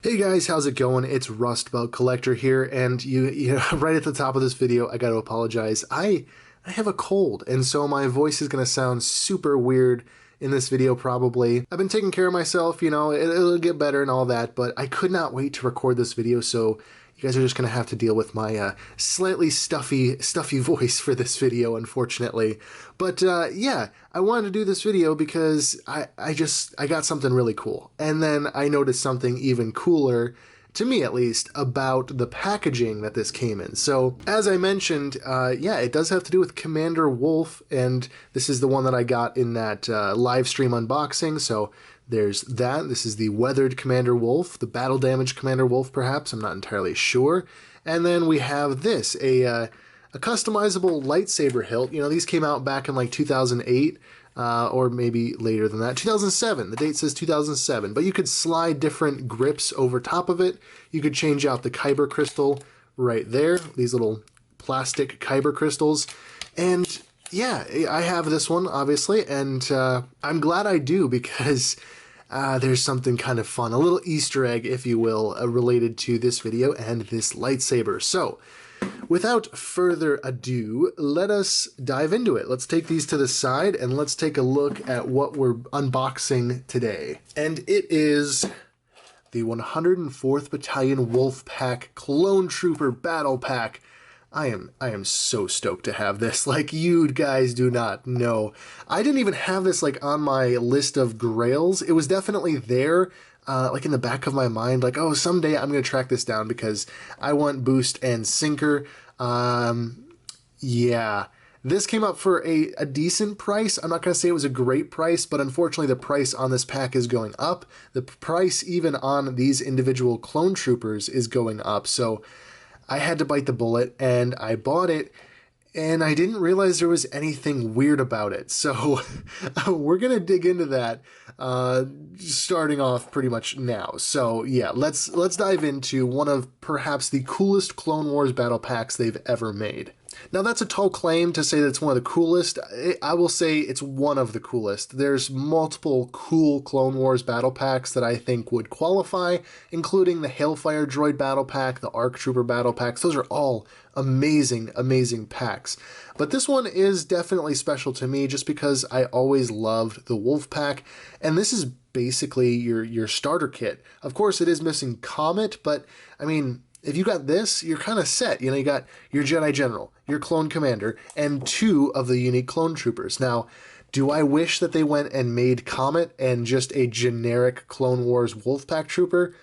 Hey guys, how's it going? It's Rust Belt Collector here, and right at the top of this video, I gotta apologize. I have a cold, and so my voice is gonna sound super weird in this video probably. I've been taking care of myself, it'll get better and all that, but I could not wait to record this video, so you guys are just gonna have to deal with my slightly stuffy voice for this video, unfortunately. But yeah, I wanted to do this video because I got something really cool. And then I noticed something even cooler, to me at least, about the packaging that this came in. So, as I mentioned, yeah, it does have to do with Commander Wolf, and this is the one that I got in that live stream unboxing, so there's that. This is the weathered Commander Wolf, the battle damage Commander Wolf, perhaps. I'm not entirely sure. And then we have this, a customizable lightsaber hilt. These came out back in like 2008, or maybe later than that. 2007. The date says 2007. But you could slide different grips over top of it. You could change out the kyber crystal right there. These little plastic kyber crystals. And yeah, I have this one, obviously, and I'm glad I do because there's something kind of fun, a little Easter egg, if you will, related to this video and this lightsaber. So, without further ado, let us dive into it. Let's take these to the side and let's take a look at what we're unboxing today. And it is the 104th Battalion Wolfpack Clone Trooper Battle Pack. I am so stoked to have this. Like, you guys do not know. I didn't even have this like on my list of grails. It was definitely there, like in the back of my mind, like, oh, someday I'm gonna track this down because I want boost and sinker. Yeah. This came up for a decent price. I'm not going to say it was a great price, but unfortunately the price on this pack is going up. The price even on these individual clone troopers is going up, so I had to bite the bullet, and I bought it, and I didn't realize there was anything weird about it. So we're going to dig into that starting off pretty much now. So yeah, let's dive into one of perhaps the coolest Clone Wars battle packs they've ever made. Now, that's a tall claim to say that it's one of the coolest. I will say it's one of the coolest. There's multiple cool Clone Wars battle packs that I think would qualify, including the Hailfire Droid battle pack, the ARC Trooper battle packs. Those are all amazing, amazing packs. But this one is definitely special to me just because I always loved the Wolfpack, and this is basically your starter kit. Of course, it is missing Comet, but I mean, if you got this, you're kind of set. You got your Jedi General, your Clone Commander, and 2 of the unique Clone Troopers. Now, do I wish that they went and made Comet and just a generic Clone Wars Wolfpack Trooper?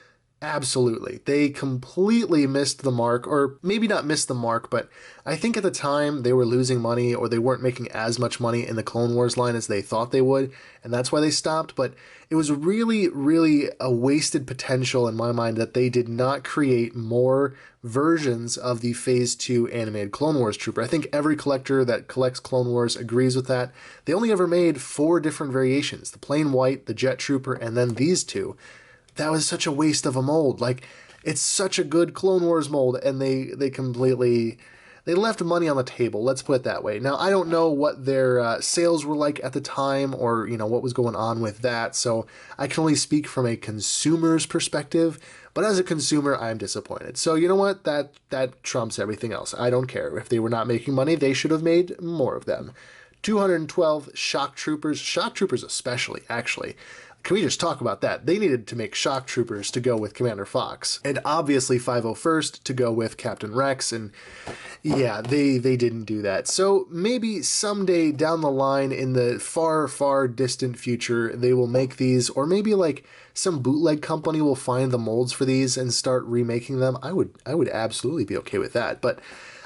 Absolutely. They completely missed the mark, or maybe not missed the mark, but I think at the time they were losing money or they weren't making as much money in the Clone Wars line as they thought they would, and that's why they stopped. But it was really, really a wasted potential in my mind that they did not create more versions of the Phase 2 animated Clone Wars Trooper. I think every collector that collects Clone Wars agrees with that. They only ever made 4 different variations, the plain white, the Jet Trooper, and then these 2. That was such a waste of a mold. Like, it's such a good Clone Wars mold, and they completely, they left money on the table, let's put it that way. Now, I don't know what their sales were like at the time, or, what was going on with that, so I can only speak from a consumer's perspective, but as a consumer, I'm disappointed. So, you know what? That trumps everything else. I don't care. If they were not making money, they should have made more of them. 212 shock troopers especially, actually. Can we just talk about that? They needed to make shock troopers to go with Commander Fox, and obviously 501st to go with Captain Rex, and yeah, they didn't do that. So maybe someday down the line in the far, far distant future, they will make these, or maybe like some bootleg company will find the molds for these and start remaking them. I would absolutely be okay with that, but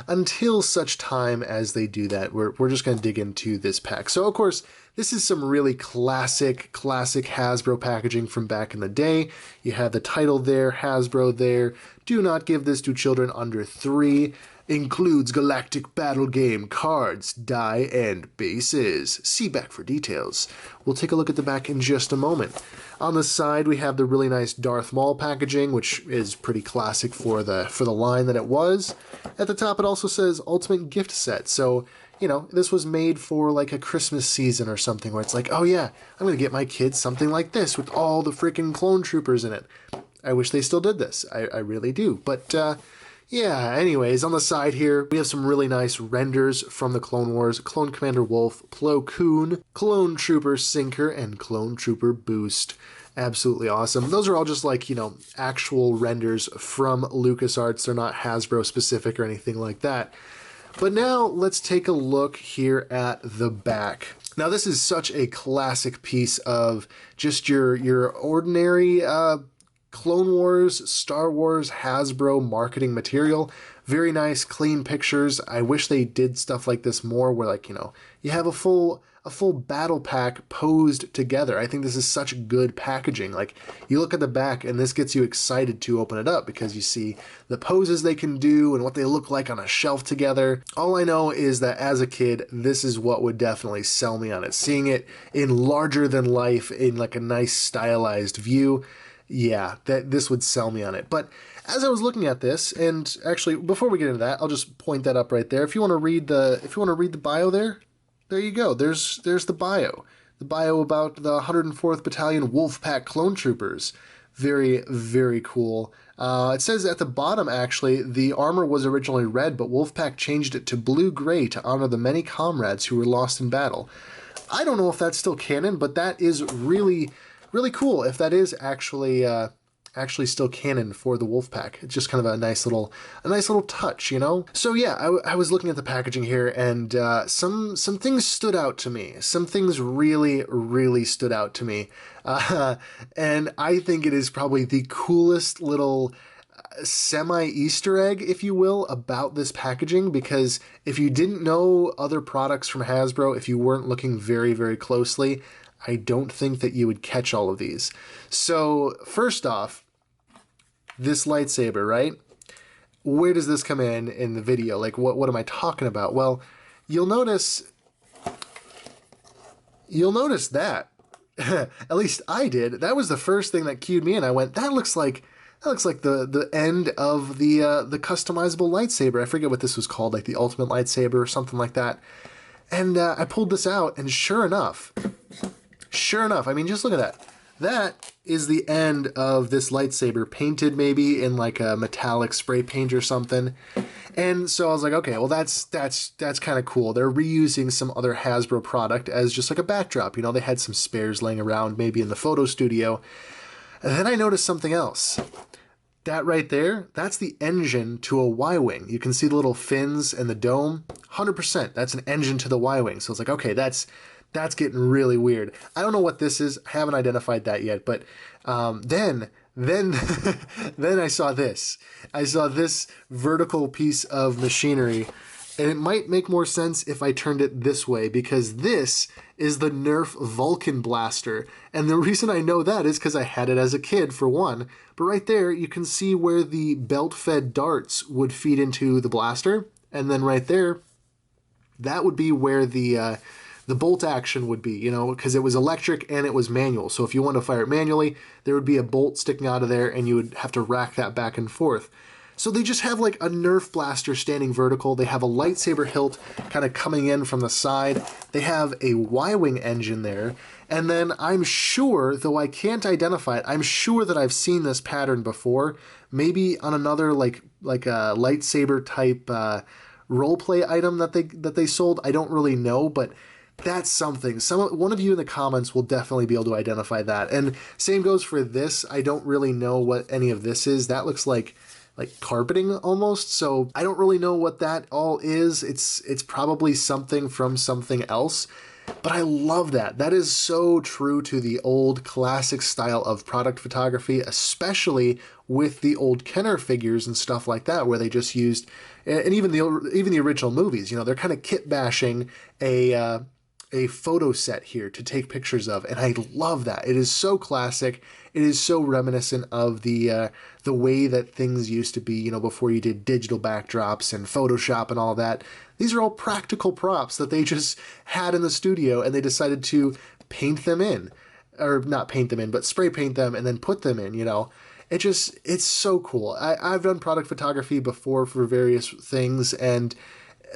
until such time as they do that, we're just going to dig into this pack. So, of course, this is some really classic Hasbro packaging from back in the day. You have the title there, Hasbro there. Do not give this to children under 3. Includes galactic battle game, cards, die, and bases. See back for details. We'll take a look at the back in just a moment. On the side, we have the really nice Darth Maul packaging, which is pretty classic for the line that it was. At the top, it also says Ultimate Gift Set. So, this was made for like a Christmas season or something where it's like, oh yeah, I'm going to get my kids something like this with all the freaking clone troopers in it. I wish they still did this. I really do. But yeah, anyways, on the side here, we have some really nice renders from the Clone Wars. Clone Commander Wolf, Plo Koon, Clone Trooper Sinker, and Clone Trooper Boost. Absolutely awesome. Those are all just like, you know, actual renders from LucasArts. They're not Hasbro specific or anything like that. But now let's take a look here at the back. Now this is such a classic piece of just your ordinary Clone Wars, Star Wars, Hasbro marketing material. Very nice, clean pictures. I wish they did stuff like this more where, like, you know, you have a full battle pack posed together. I think this is such good packaging. Like, you look at the back and this gets you excited to open it up because you see the poses they can do and what they look like on a shelf together. All I know is that as a kid, this is what would definitely sell me on it. Seeing it in larger than life, in like a nice stylized view, yeah, this would sell me on it. But as I was looking at this, and actually before we get into that, I'll just point that up right there. If you want to read the bio there you go. There's the bio. The bio about the 104th Battalion Wolfpack Clone Troopers. Very, very cool. It says at the bottom, actually, the armor was originally red, but Wolfpack changed it to blue-gray to honor the many comrades who were lost in battle. I don't know if that's still canon, but that is really, really cool if that is actually still canon for the Wolfpack. It's just kind of a nice little touch, you know? So yeah, I was looking at the packaging here, and some things stood out to me. Some things really, really stood out to me. And I think it is probably the coolest little semi-Easter egg, if you will, about this packaging, because if you didn't know other products from Hasbro, if you weren't looking very, very closely, I don't think that you would catch all of these. So first off, this lightsaber, right? Where does this come in the video? Like, what am I talking about? Well, you'll notice that. At least I did. That was the first thing that cued me in. I went, that looks like the end of the customizable lightsaber. I forget what this was called, like the Ultimate Lightsaber or something like that. And I pulled this out, and sure enough, I mean, just look at that. That is the end of this lightsaber, painted maybe in like a metallic spray paint or something. And so I was like, okay, well, that's kind of cool. They're reusing some other Hasbro product as just like a backdrop. You know, they had some spares laying around maybe in the photo studio. And then I noticed something else. That right there, that's the engine to a Y-Wing. You can see the little fins and the dome. 100%, that's an engine to the Y-Wing. So it's like, okay, that's getting really weird. I don't know what this is. I haven't identified that yet. But then I saw this. I saw this vertical piece of machinery. And it might make more sense if I turned it this way, because this is the Nerf Vulcan blaster. And the reason I know that is because I had it as a kid, for one. But right there, you can see where the belt-fed darts would feed into the blaster. And then right there, that would be where the bolt action would be, you know, because it was electric and it was manual. So if you wanted to fire it manually, there would be a bolt sticking out of there and you would have to rack that back and forth. So they just have like a Nerf blaster standing vertical. They have a lightsaber hilt kind of coming in from the side. They have a Y-Wing engine there. And then I'm sure, though I can't identify it, I'm sure that I've seen this pattern before. Maybe on another like a lightsaber type roleplay item that they sold. I don't really know, but that's something. One of you in the comments will definitely be able to identify that. And same goes for this. I don't really know what any of this is. That looks like carpeting almost. So I don't really know what that all is. It's probably something from something else. But I love that. That is so true to the old classic style of product photography, especially with the old Kenner figures and stuff like that, where they just used, and even the original movies, you know, they're kind of kit bashing a photo set here to take pictures of, and I love that. It is so classic. It is so reminiscent of the way that things used to be, you know, before you did digital backdrops and Photoshop and all that. These are all practical props that they just had in the studio, and they decided to paint them in, or not paint them in, but spray paint them and then put them in, you know. It's so cool. I've done product photography before for various things, and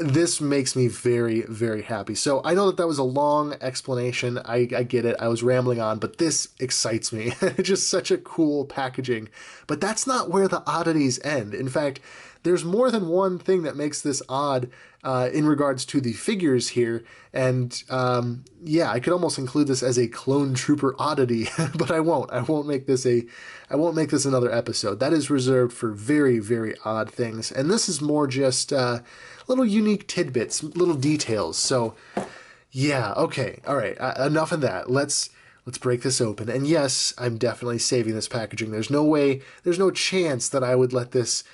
this makes me very, very happy. So I know that that was a long explanation. I get it. I was rambling on, but this excites me. It's just such a cool packaging. But that's not where the oddities end. In fact, there's more than one thing that makes this odd in regards to the figures here. And yeah, I could almost include this as a clone trooper oddity, but I won't. I won't make this another episode. That is reserved for very, very odd things. And this is more just little unique tidbits, little details. So yeah, okay, all right, enough of that. Let's break this open. And yes, I'm definitely saving this packaging. There's no chance that I would let this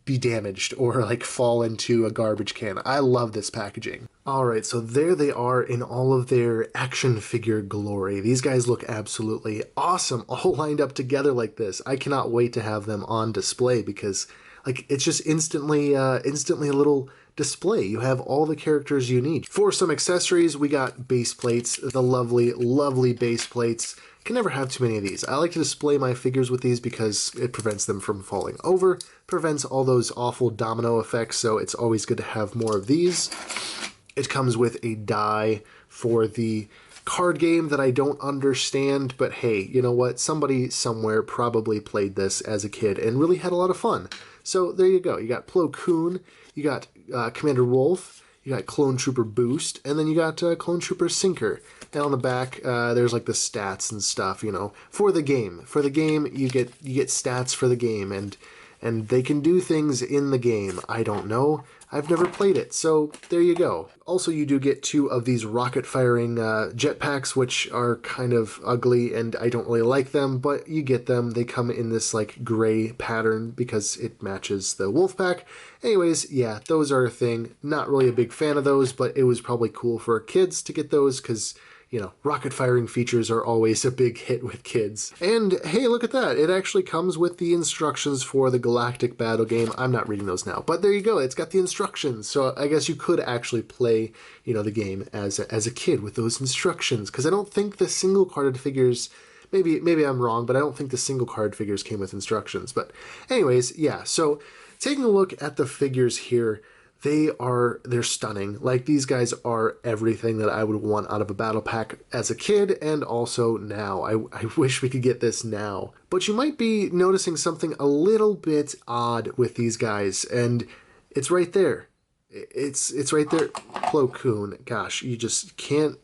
be damaged or like fall into a garbage can. I love this packaging. All right, so there they are in all of their action figure glory. These guys look absolutely awesome, all lined up together like this. I cannot wait to have them on display because like it's just instantly a little display. You have all the characters you need. For some accessories, we got base plates, the lovely, lovely base plates. Can never have too many of these. I like to display my figures with these because it prevents them from falling over, prevents all those awful domino effects, so it's always good to have more of these. It comes with a die for the card game that I don't understand, but hey, you know what? Somebody somewhere probably played this as a kid and really had a lot of fun. So there you go. You got Plo Koon, you got Commander Wolf, you got Clone Trooper Boost, and then you got Clone Trooper Sinker. And on the back, there's like the stats and stuff, you know, for the game. For the game, you get stats for the game, and they can do things in the game. I don't know. I've never played it, so there you go. Also, you do get 2 of these rocket-firing jetpacks, which are kind of ugly, and I don't really like them, but you get them. They come in this, like, gray pattern because it matches the Wolfpack. Anyways, yeah, those are a thing. Not really a big fan of those, but it was probably cool for kids to get those because, you know, rocket-firing features are always a big hit with kids. And hey, look at that. It actually comes with the instructions for the Galactic Battle game. I'm not reading those now, but there you go. It's got the instructions. So I guess you could actually play, you know, the game as a kid with those instructions, because I don't think the single-carded figures, maybe I'm wrong, but I don't think the single-card figures came with instructions. But anyways, yeah, so taking a look at the figures here, they're stunning. Like, these guys are everything that I would want out of a battle pack as a kid and also now. I wish we could get this now. But you might be noticing something a little bit odd with these guys, and it's right there. It's right there. Plo Koon. Gosh, you just can't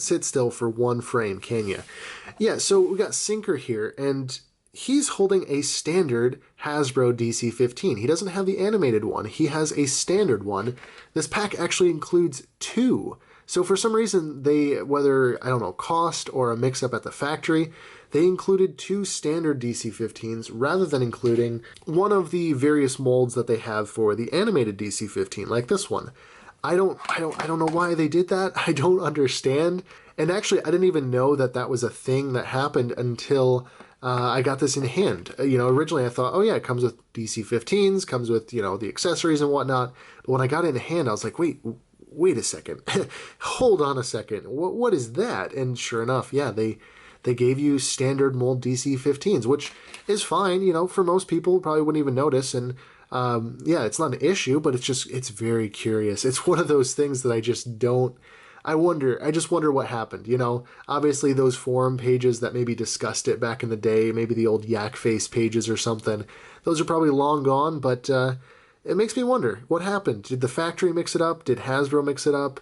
sit still for one frame, can you? Yeah, so we got Sinker here, and he's holding a standard Hasbro DC-15. He doesn't have the animated one. He has a standard one. This pack actually includes 2. So for some reason, whether, I don't know, cost or a mix-up at the factory, they included 2 standard DC-15s rather than including one of the various molds that they have for the animated DC-15, like this one. I don't know why they did that. I don't understand. And actually, I didn't even know that that was a thing that happened until I got this in hand. You know, originally I thought, oh yeah, it comes with DC-15s, comes with, you know, the accessories and whatnot. But when I got it in hand, I was like, wait a second. Hold on a second. What is that? And sure enough, yeah, they gave you standard mold DC-15s, which is fine. You know, for most people, probably wouldn't even notice. And yeah, it's not an issue, but it's very curious. It's one of those things that I just don't. I just wonder what happened, you know? Obviously, those forum pages that maybe discussed it back in the day, maybe the old Yak Face pages or something, those are probably long gone, but it makes me wonder, what happened? Did the factory mix it up? Did Hasbro mix it up?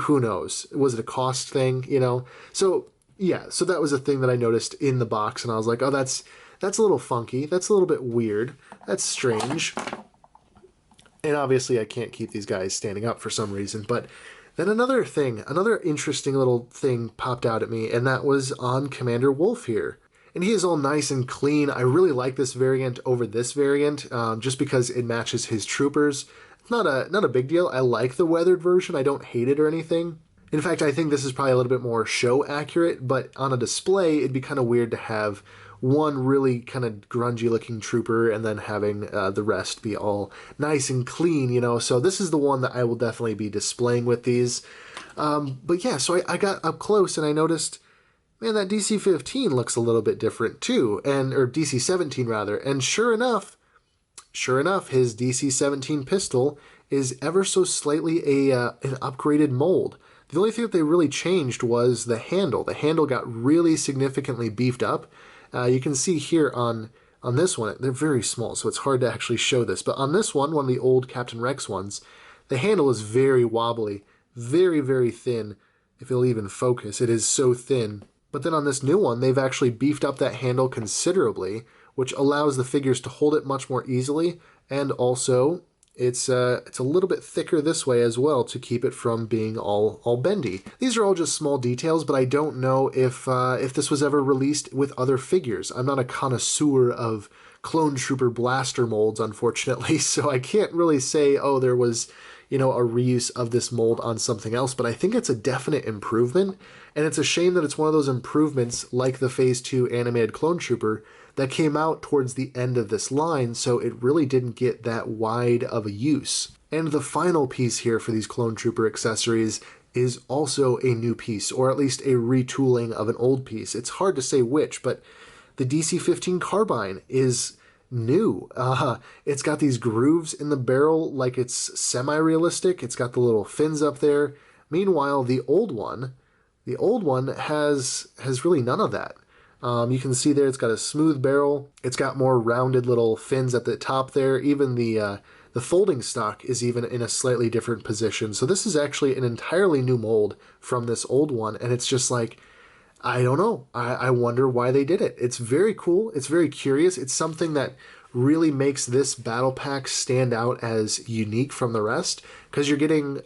Who knows? Was it a cost thing, you know? So, yeah, so that was a thing that I noticed in the box, and I was like, oh, that's a little funky. That's a little bit weird. That's strange. And obviously, I can't keep these guys standing up for some reason, but then another interesting little thing popped out at me, and that was on Commander Wolf here. And he is all nice and clean. I really like this variant over this variant, just because it matches his troopers. Not a big deal. I like the weathered version. I don't hate it or anything. In fact, I think this is probably a little bit more show accurate, but on a display, it'd be kind of weird to have one really kind of grungy looking trooper and then having the rest be all nice and clean, you know. So this is the one that I will definitely be displaying with these. But yeah, so I got up close and I noticed, man, that DC-15 looks a little bit different too, or DC-17 rather. And sure enough, sure enough, his DC-17 pistol is ever so slightly an upgraded mold. The only thing that they really changed was the handle. The handle got really significantly beefed up. You can see here on this one, they're very small, so it's hard to actually show this. But on this one of the old Captain Rex ones, the handle is very wobbly, very, very thin. If it'll even focus, it is so thin. But then on this new one, they've actually beefed up that handle considerably, which allows the figures to hold it much more easily, and also it's a little bit thicker this way as well to keep it from being all bendy. These are all just small details, but I don't know if this was ever released with other figures. I'm not a connoisseur of Clone Trooper blaster molds, unfortunately, so I can't really say, oh, there was, a reuse of this mold on something else, but I think it's a definite improvement, and it's a shame that it's one of those improvements like the Phase 2 animated Clone Trooper that came out towards the end of this line, so it really didn't get that wide of a use. And the final piece here for these Clone Trooper accessories is also a new piece, or at least a retooling of an old piece. It's hard to say which, but the DC-15 carbine is new. It's got these grooves in the barrel like it's semi-realistic. It's got the little fins up there. Meanwhile, the old one has really none of that. You can see there it's got a smooth barrel. It's got more rounded little fins at the top there. Even the folding stock is even in a slightly different position. So this is actually an entirely new mold from this old one, and it's just like, I don't know. I wonder why they did it. It's very cool. It's very curious. It's something that really makes this battle pack stand out as unique from the rest, because you're getting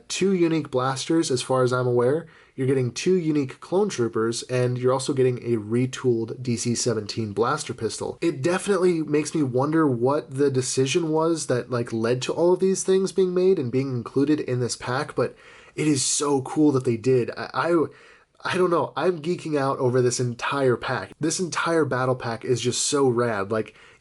2 unique blasters as far as I'm aware. You're getting 2 unique clone troopers, and you're also getting a retooled DC-17 blaster pistol. It definitely makes me wonder what the decision was that led to all of these things being made and being included in this pack, but it is so cool that they did. I don't know. I'm geeking out over this entire pack. This entire battle pack is just so rad.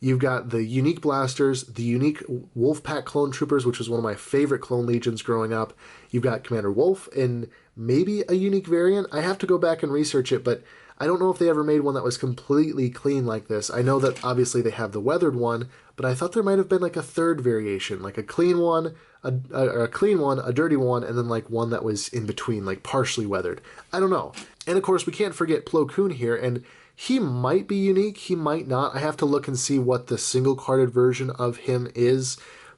You've got the unique blasters, the unique Wolfpack clone troopers, which was one of my favorite clone legions growing up. You've got Commander Wolf in maybe a unique variant. I have to go back and research it, but I don't know if they ever made one that was completely clean like this. I know that obviously they have the weathered one, but I thought there might have been a third variation, a clean one, a clean one, a dirty one, and then one that was in between, partially weathered. I don't know. And of course, we can't forget Plo Koon here, and he might be unique, he might not. I have to look and see what the single-carded version of him is,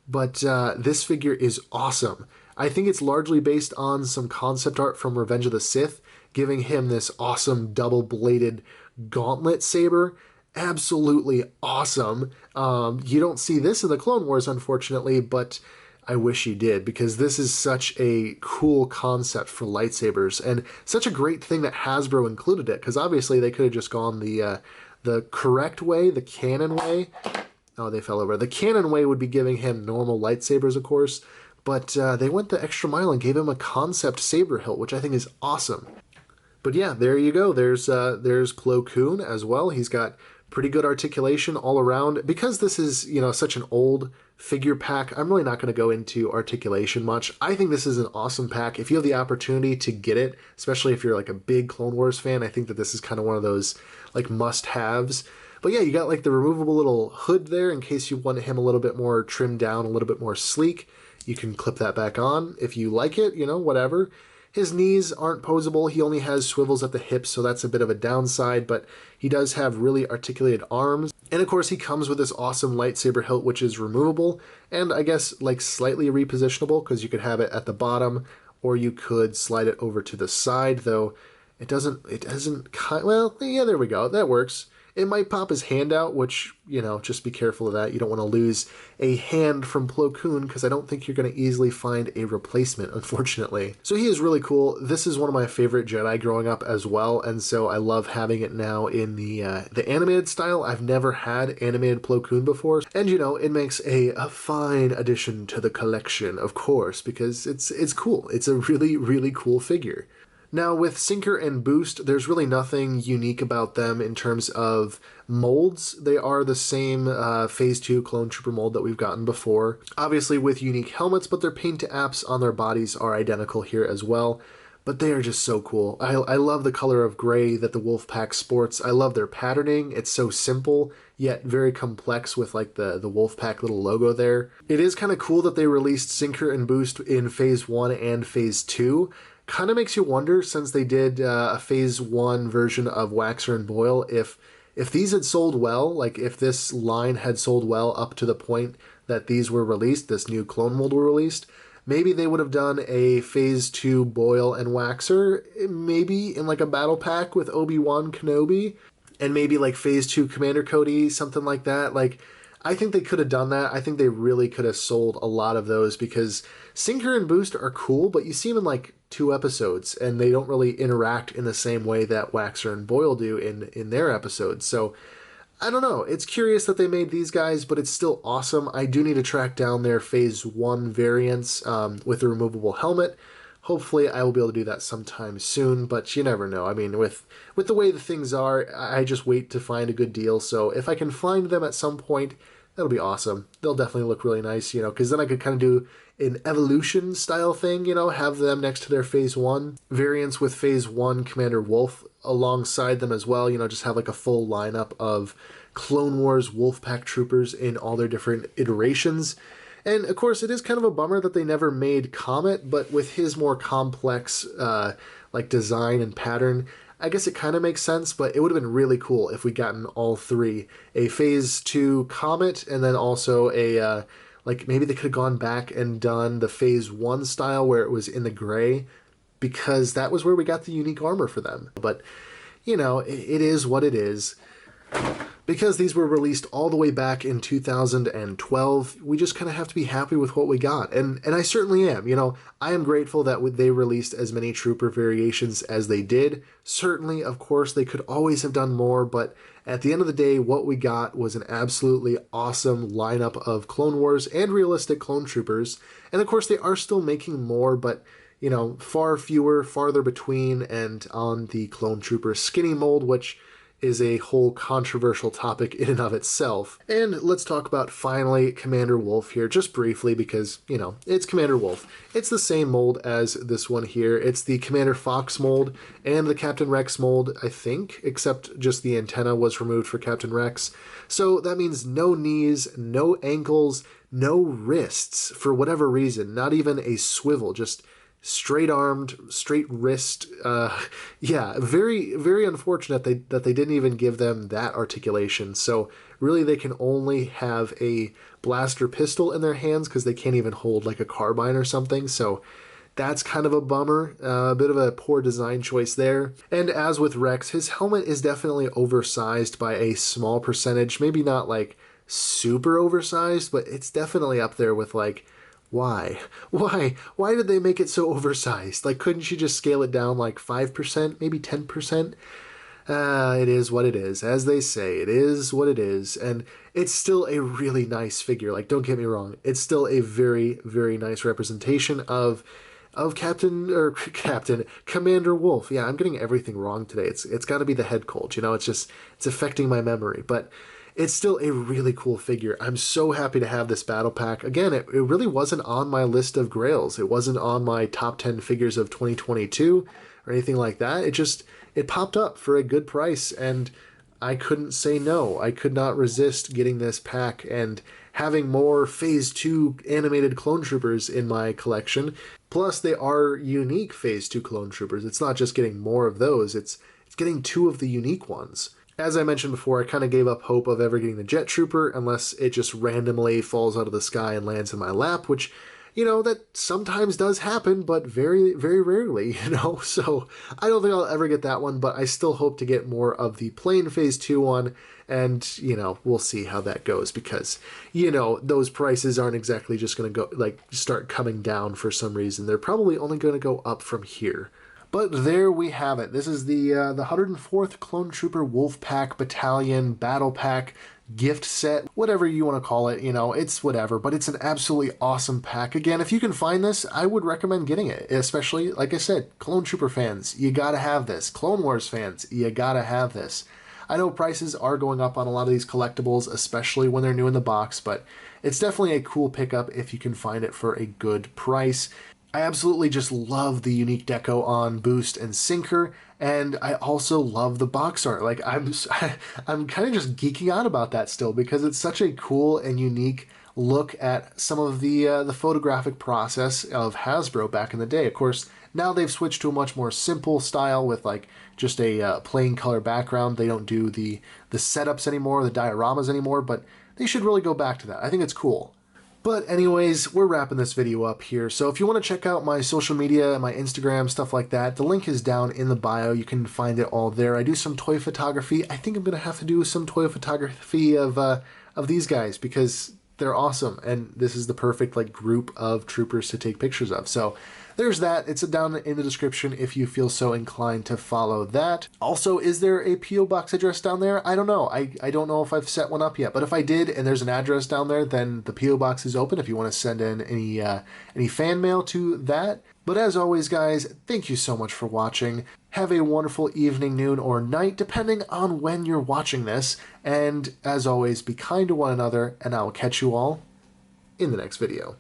but this figure is awesome. I think it's largely based on some concept art from Revenge of the Sith, giving him this awesome double-bladed gauntlet saber. Absolutely awesome. You don't see this in the Clone Wars, unfortunately, but I wish you did, because this is such a cool concept for lightsabers, and such a great thing that Hasbro included it, because obviously they could have just gone the correct way, the canon way. Oh, they fell over. The canon way would be giving him normal lightsabers, of course, but they went the extra mile and gave him a concept saber hilt, which I think is awesome. But yeah, there you go. There's Plo Koon as well. He's got pretty good articulation all around. Because this is, such an old figure pack, I'm really not going to go into articulation much. I think this is an awesome pack. If you have the opportunity to get it, especially if you're a big Clone Wars fan, I think that this is kind of one of those must-haves. But yeah, you got the removable little hood there in case you want him a little bit more trimmed down, a little bit more sleek. You can clip that back on if you like it, whatever. His knees aren't posable. He only has swivels at the hips, so that's a bit of a downside, but he does have really articulated arms. And of course, he comes with this awesome lightsaber hilt, which is removable, and I guess slightly repositionable, because you could have it at the bottom, or you could slide it over to the side, though it doesn't, well, yeah, there we go. That works. It might pop his hand out, which, just be careful of that. You don't want to lose a hand from Plo Koon, because I don't think you're going to easily find a replacement, unfortunately. So he is really cool. This is one of my favorite Jedi growing up as well, and so I love having it now in the animated style. I've never had animated Plo Koon before, and, it makes a fine addition to the collection, of course, because it's cool. It's a really, really cool figure. Now, with Sinker and Boost, there's really nothing unique about them in terms of molds. They are the same Phase 2 Clone Trooper mold that we've gotten before. Obviously with unique helmets, but their paint-to-apps on their bodies are identical here as well. but they are just so cool. I love the color of gray that the Wolfpack sports. I love their patterning. It's so simple, yet very complex with like the Wolfpack little logo there. It is kind of cool that they released Sinker and Boost in Phase 1 and Phase 2. Kind of makes you wonder, since they did a Phase 1 version of Waxer and Boil, if these had sold well, like if this line had sold well up to the point that these were released, this new clone mold were released, maybe they would have done a Phase 2 Boil and Waxer, maybe in like a battle pack with Obi-Wan Kenobi, and maybe like Phase 2 Commander Cody, something like that. Like, I think they could have done that. I think they really could have sold a lot of those, because Sinker and Boost are cool, but you see them in like 2 episodes, and they don't really interact in the same way that Waxer and Boyle do in their episodes. So I don't know. It's curious that they made these guys, but it's still awesome. I do need to track down their Phase 1 variants with the removable helmet. Hopefully I will be able to do that sometime soon, but you never know. I mean, with the way the things are, I just wait to find a good deal. So if I can find them at some point, that'll be awesome. They'll definitely look really nice, because then I could kind of do an evolution style thing, have them next to their Phase 1 variants with Phase 1 Commander Wolf alongside them as well, just have like a full lineup of Clone Wars Wolfpack troopers in all their different iterations. And of course, it is kind of a bummer that they never made Comet, but with his more complex like design and pattern, I guess it kind of makes sense, but it would have been really cool if we'd gotten all 3. A Phase 2 Comet, and then also a, like maybe they could have gone back and done the Phase 1 style where it was in the gray, because that was where we got the unique armor for them. But, it is what it is. Because these were released all the way back in 2012, we just kind of have to be happy with what we got. And I certainly am. I am grateful that they released as many trooper variations as they did. Certainly, of course, they could always have done more, but at the end of the day, what we got was an absolutely awesome lineup of Clone Wars and realistic clone troopers. And of course, they are still making more, but far fewer, farther between, and on the clone trooper skinny mold, which is a whole controversial topic in and of itself. And let's talk about, finally, Commander Wolf here, just briefly, because, it's Commander Wolf. It's the same mold as this one here. It's the Commander Fox mold and the Captain Rex mold, I think, except just the antenna was removed for Captain Rex. So that means no knees, no ankles, no wrists, for whatever reason, not even a swivel, just straight armed, straight wrist. Very, very unfortunate that they didn't even give them that articulation. So really they can only have a blaster pistol in their hands, because they can't even hold like a carbine or something. So that's kind of a bummer, a bit of a poor design choice there. And as with Rex, his helmet is definitely oversized by a small percentage, maybe not like super oversized, but it's definitely up there with like, why? Why did they make it so oversized? Like, couldn't you just scale it down like 5%, maybe 10%? It is what it is. As they say, it is what it is. And it's still a really nice figure. Like, don't get me wrong. It's still a very, very nice representation of Commander Wolf. Yeah, I'm getting everything wrong today. It's got to be the head cold. It's affecting my memory. But it's still a really cool figure. I'm so happy to have this battle pack. Again, it really wasn't on my list of grails. It wasn't on my top 10 figures of 2022 or anything like that. It popped up for a good price, and I couldn't say no. I could not resist getting this pack and having more Phase 2 animated clone troopers in my collection. Plus, they are unique Phase 2 clone troopers. It's not just getting more of those, it's getting 2 of the unique ones. As I mentioned before, I kind of gave up hope of ever getting the Jet Trooper unless it just randomly falls out of the sky and lands in my lap, which, that sometimes does happen, but very, very rarely, So I don't think I'll ever get that one, but I still hope to get more of the plain Phase 2 one, and, we'll see how that goes, because, those prices aren't exactly just going to go, start coming down for some reason. They're probably only going to go up from here. But there we have it. This is the 104th Clone Trooper Wolfpack Battalion Battle Pack gift set, whatever you want to call it, it's whatever, but it's an absolutely awesome pack. Again, if you can find this, I would recommend getting it, especially, like I said, Clone Trooper fans, you gotta have this. Clone Wars fans, you gotta have this. I know prices are going up on a lot of these collectibles, especially when they're new in the box, but it's definitely a cool pickup if you can find it for a good price. I absolutely just love the unique deco on Boost and Sinker, and I also love the box art. Like I'm kind of just geeking out about that still because it's such a cool and unique look at some of the photographic process of Hasbro back in the day. Of course, now they've switched to a much more simple style with like just a plain color background. They don't do the setups anymore, the dioramas anymore, but they should really go back to that. I think it's cool. But anyways, we're wrapping this video up here. So if you want to check out my social media, my Instagram, stuff like that, the link is down in the bio. You can find it all there. I do some toy photography. I think I'm going to have to do some toy photography of these guys because they're awesome. And this is the perfect like group of troopers to take pictures of. So there's that. It's down in the description if you feel so inclined to follow that. Also, is there a P.O. Box address down there? I don't know. I don't know if I've set one up yet, but if I did and there's an address down there, then the P.O. Box is open if you want to send in any fan mail to that. But as always, guys, thank you so much for watching. Have a wonderful evening, noon, or night, depending on when you're watching this. And as always, be kind to one another, and I will catch you all in the next video.